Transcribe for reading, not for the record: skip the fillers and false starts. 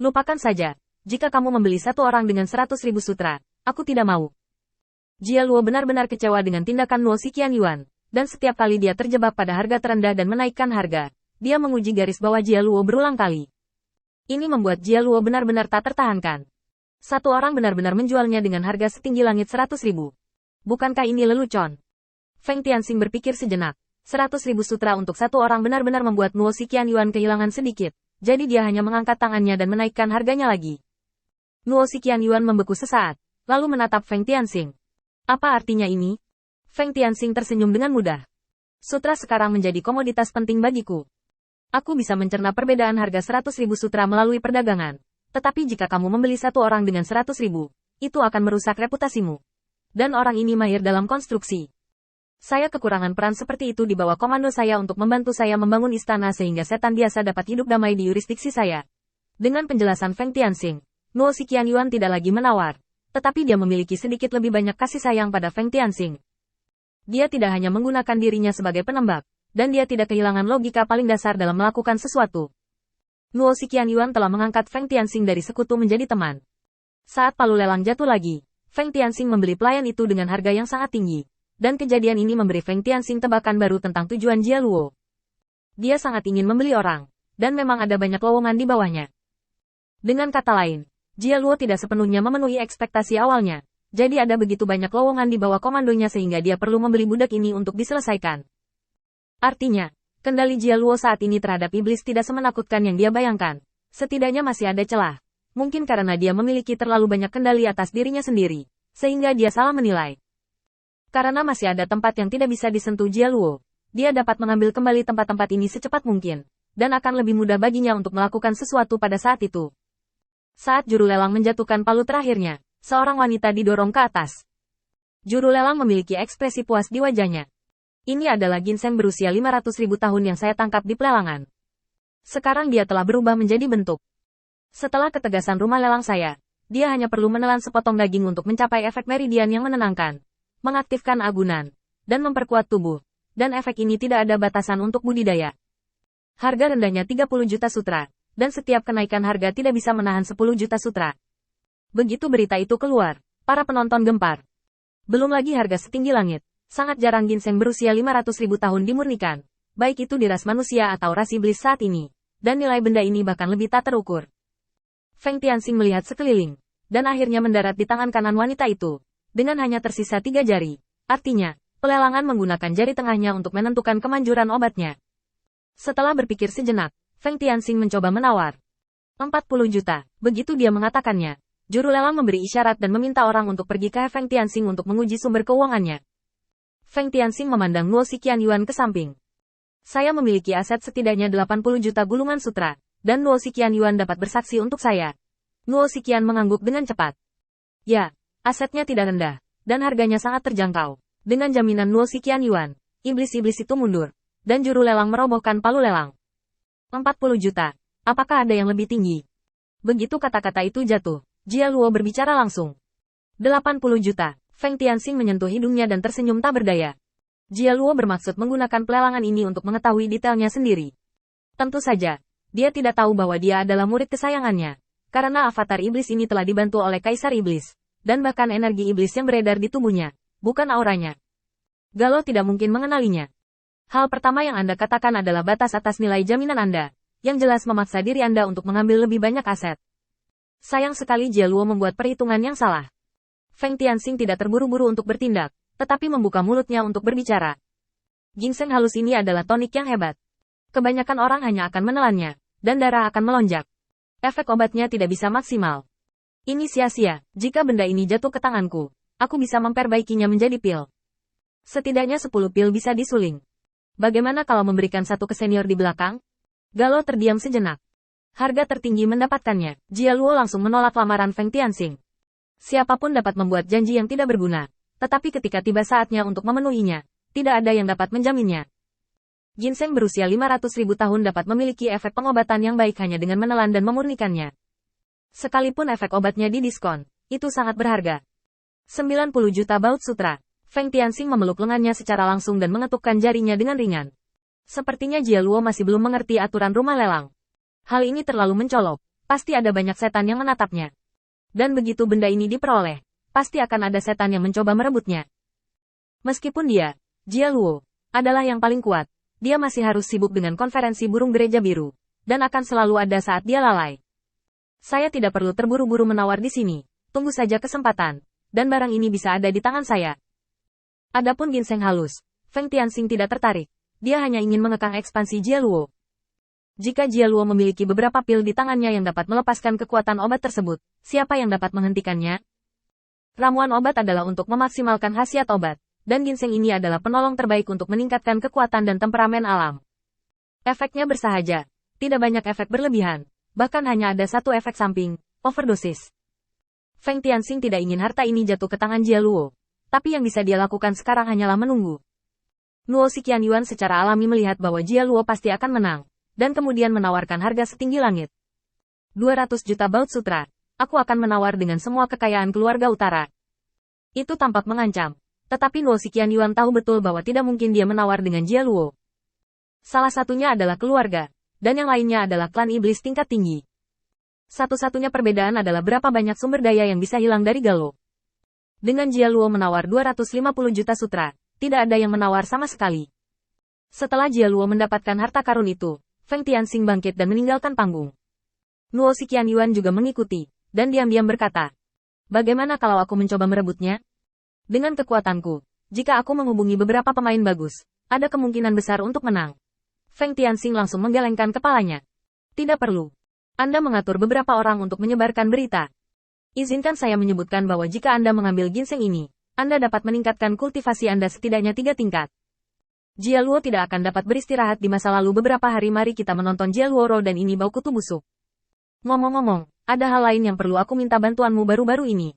Lupakan saja. Jika kamu membeli satu orang dengan 100.000 sutra, aku tidak mau. Jia Luo benar-benar kecewa dengan tindakan Luo Xiqianyuan, dan setiap kali dia terjebak pada harga terendah dan menaikkan harga, dia menguji garis bawah Jia Luo berulang kali. Ini membuat Jia Luo benar-benar tak tertahankan. Satu orang benar-benar menjualnya dengan harga setinggi langit 100.000. Bukankah ini lelucon? Feng Tianxing berpikir sejenak. 100.000 sutra untuk satu orang benar-benar membuat Luo Xiqianyuan kehilangan sedikit, jadi dia hanya mengangkat tangannya dan menaikkan harganya lagi. Luo Xiqianyuan membeku sesaat, lalu menatap Feng Tianxing. Apa artinya ini? Feng Tianxing tersenyum dengan mudah. Sutra sekarang menjadi komoditas penting bagiku. Aku bisa mencerna perbedaan harga 100.000 sutra melalui perdagangan. Tetapi jika kamu membeli satu orang dengan 100.000, itu akan merusak reputasimu. Dan orang ini mahir dalam konstruksi. Saya kekurangan peran seperti itu di bawah komando saya untuk membantu saya membangun istana sehingga setan biasa dapat hidup damai di yurisdiksi saya. Dengan penjelasan Feng Tianxing, Luo Xiqianyuan tidak lagi menawar, tetapi dia memiliki sedikit lebih banyak kasih sayang pada Feng Tianxing. Dia tidak hanya menggunakan dirinya sebagai penembak, dan dia tidak kehilangan logika paling dasar dalam melakukan sesuatu. Luo Xiqianyuan telah mengangkat Feng Tianxing dari sekutu menjadi teman. Saat palu lelang jatuh lagi, Feng Tianxing membeli pelayan itu dengan harga yang sangat tinggi, dan kejadian ini memberi Feng Tianxing tebakan baru tentang tujuan Jia Luo. Dia sangat ingin membeli orang, dan memang ada banyak lowongan di bawahnya. Dengan kata lain, Jia Luo tidak sepenuhnya memenuhi ekspektasi awalnya, jadi ada begitu banyak lowongan di bawah komandonya sehingga dia perlu membeli budak ini untuk diselesaikan. Artinya, kendali Jia Luo saat ini terhadap iblis tidak semenakutkan yang dia bayangkan. Setidaknya masih ada celah. Mungkin karena dia memiliki terlalu banyak kendali atas dirinya sendiri, sehingga dia salah menilai. Karena masih ada tempat yang tidak bisa disentuh Jia Luo, dia dapat mengambil kembali tempat-tempat ini secepat mungkin, dan akan lebih mudah baginya untuk melakukan sesuatu pada saat itu. Saat juru lelang menjatuhkan palu terakhirnya, seorang wanita didorong ke atas. Juru lelang memiliki ekspresi puas di wajahnya. Ini adalah ginseng berusia 500.000 tahun yang saya tangkap di pelelangan. Sekarang dia telah berubah menjadi bentuk. Setelah ketegasan rumah lelang saya, dia hanya perlu menelan sepotong daging untuk mencapai efek meridian yang menenangkan, mengaktifkan agunan, dan memperkuat tubuh, dan efek ini tidak ada batasan untuk budidaya. Harga rendahnya 30 juta sutra, dan setiap kenaikan harga tidak bisa menahan 10 juta sutra. Begitu berita itu keluar, para penonton gempar. Belum lagi harga setinggi langit, sangat jarang ginseng berusia 500.000 tahun dimurnikan, baik itu di ras manusia atau ras iblis saat ini, dan nilai benda ini bahkan lebih tak terukur. Feng Tianxing melihat sekeliling, dan akhirnya mendarat di tangan kanan wanita itu, dengan hanya tersisa 3 jari. Artinya, pelelangan menggunakan jari tengahnya untuk menentukan kemanjuran obatnya. Setelah berpikir sejenak, Feng Tianxing mencoba menawar. 40 juta, begitu dia mengatakannya. Juru lelang memberi isyarat dan meminta orang untuk pergi ke Feng Tianxing untuk menguji sumber keuangannya. Feng Tianxing memandang Luo Xiqianyuan ke samping. Saya memiliki aset setidaknya 80 juta gulungan sutra, dan Luo Xiqianyuan dapat bersaksi untuk saya. Luo Xiqian mengangguk dengan cepat. Ya, asetnya tidak rendah, dan harganya sangat terjangkau. Dengan jaminan Luo Xiqianyuan, iblis-iblis itu mundur, dan juru lelang merobohkan palu lelang. 40 juta. Apakah ada yang lebih tinggi? Begitu kata-kata itu jatuh, Jia Luo berbicara langsung. 80 juta. Feng Tianxing menyentuh hidungnya dan tersenyum tak berdaya. Jia Luo bermaksud menggunakan pelelangan ini untuk mengetahui detailnya sendiri. Tentu saja, dia tidak tahu bahwa dia adalah murid kesayangannya, karena avatar iblis ini telah dibantu oleh Kaisar Iblis, dan bahkan energi iblis yang beredar di tubuhnya, bukan auranya. Galo tidak mungkin mengenalinya. Hal pertama yang Anda katakan adalah batas atas nilai jaminan Anda, yang jelas memaksa diri Anda untuk mengambil lebih banyak aset. Sayang sekali Jia Luo membuat perhitungan yang salah. Feng Tianxing tidak terburu-buru untuk bertindak, tetapi membuka mulutnya untuk berbicara. Ginseng halus ini adalah tonik yang hebat. Kebanyakan orang hanya akan menelannya, dan darah akan melonjak. Efek obatnya tidak bisa maksimal. Ini sia-sia, jika benda ini jatuh ke tanganku, aku bisa memperbaikinya menjadi pil. Setidaknya 10 pil bisa disuling. Bagaimana kalau memberikan satu ke senior di belakang? Galo terdiam sejenak. Harga tertinggi mendapatkannya. Jia Luo langsung menolak lamaran Feng Tianxing. Siapapun dapat membuat janji yang tidak berguna, tetapi ketika tiba saatnya untuk memenuhinya, tidak ada yang dapat menjaminnya. Ginseng berusia 500.000 tahun dapat memiliki efek pengobatan yang baik hanya dengan menelan dan memurnikannya. Sekalipun efek obatnya didiskon, itu sangat berharga. 90 juta baut sutra. Feng Tianxing memeluk lengannya secara langsung dan mengetukkan jarinya dengan ringan. Sepertinya Jia Luo masih belum mengerti aturan rumah lelang. Hal ini terlalu mencolok, pasti ada banyak setan yang menatapnya. Dan begitu benda ini diperoleh, pasti akan ada setan yang mencoba merebutnya. Meskipun dia, Jia Luo, adalah yang paling kuat, dia masih harus sibuk dengan konferensi burung gereja biru, dan akan selalu ada saat dia lalai. Saya tidak perlu terburu-buru menawar di sini, tunggu saja kesempatan, dan barang ini bisa ada di tangan saya. Adapun ginseng halus, Feng Tianxing tidak tertarik, dia hanya ingin mengekang ekspansi Jia Luo. Jika Jia Luo memiliki beberapa pil di tangannya yang dapat melepaskan kekuatan obat tersebut, siapa yang dapat menghentikannya? Ramuan obat adalah untuk memaksimalkan khasiat obat, dan ginseng ini adalah penolong terbaik untuk meningkatkan kekuatan dan temperamen alam. Efeknya bersahaja, tidak banyak efek berlebihan, bahkan hanya ada satu efek samping, overdosis. Feng Tianxing tidak ingin harta ini jatuh ke tangan Jia Luo, tapi yang bisa dia lakukan sekarang hanyalah menunggu. Nuo Xiqianyuan secara alami melihat bahwa Jia Luo pasti akan menang, dan kemudian menawarkan harga setinggi langit. 200 juta baut sutra, aku akan menawar dengan semua kekayaan keluarga utara. Itu tampak mengancam. Tetapi Nuo Xiqianyuan tahu betul bahwa tidak mungkin dia menawar dengan Jia Luo. Salah satunya adalah keluarga, dan yang lainnya adalah klan iblis tingkat tinggi. Satu-satunya perbedaan adalah berapa banyak sumber daya yang bisa hilang dari Galo. Dengan Jia Luo menawar 250 juta sutra, tidak ada yang menawar sama sekali. Setelah Jia Luo mendapatkan harta karun itu, Feng Tianxing bangkit dan meninggalkan panggung. Nuo Xiqianyuan juga mengikuti, dan diam-diam berkata, "Bagaimana kalau aku mencoba merebutnya? Dengan kekuatanku, jika aku menghubungi beberapa pemain bagus, ada kemungkinan besar untuk menang." Feng Tianxing langsung menggelengkan kepalanya. "Tidak perlu. Anda mengatur beberapa orang untuk menyebarkan berita. Izinkan saya menyebutkan bahwa jika Anda mengambil ginseng ini, Anda dapat meningkatkan kultivasi Anda setidaknya 3 tingkat. Jia Luo tidak akan dapat beristirahat di masa lalu beberapa hari. Mari kita menonton Jia Luo Ro dan ini bau kutu busuk. Ngomong-ngomong, ada hal lain yang perlu aku minta bantuanmu baru-baru ini.